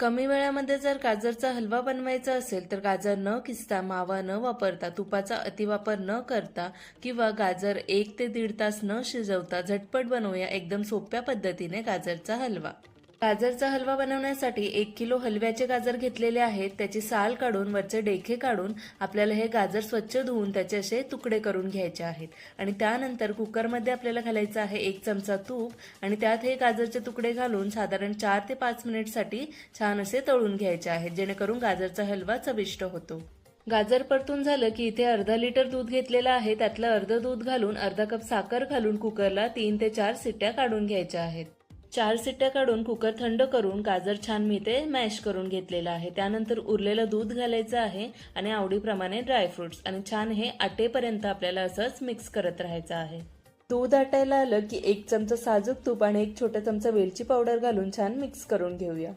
कमी वेळामध्ये जर गाजरचा हलवा बनवायचा असेल तर गाजर न किसता, मावा न वापरता, तुपाचा अतिवापर न करता किंवा गाजर 1 ते 1.5 तास न शिजवता झटपट बनवूया एकदम सोप्या पद्धतीने गाजरचा हलवा। गाजरचा हलवा बनवण्यासाठी 1 किलो हलव्याचे गाजर घेतलेले आहेत। त्याची साल काढून वरचे डेखे काढून आपल्याला हे गाजर स्वच्छ धुवून त्याचे असे तुकडे करून घ्यायचे आहेत आणि त्यानंतर कुकरमध्ये आपल्याला घालायचं आहे 1 चमचा तूप आणि त्यात हे गाजरचे तुकडे घालून साधारण 4 ते 5 मिनिटसाठी छान असे तळून घ्यायचे आहेत, जेणेकरून गाजरचा हलवा चविष्ट होतो। गाजर परतून झालं की इथे अर्धा लिटर दूध घेतलेलं आहे, त्यातलं अर्ध दूध घालून अर्धा कप साखर घालून कुकरला 3 ते 4 शिट्ट्या काढून घ्यायच्या आहेत। 4 शिट्ट्या काढून कुकर थंड करून गाजर छान मी ते मॅश करून घेतलेलं आहे। त्यानंतर उरलेलं दूध घालायचं आहे आणि आवडीप्रमाणे ड्रायफ्रुट्स आणि छान हे आटेपर्यंत आपल्याला असंच मिक्स करत राहायचं आहे। दूध आटायला आलं की 1 चमचा साजूक तूप आणि 1 छोटा चमचा वेलची पावडर घालून छान मिक्स करून घेऊया।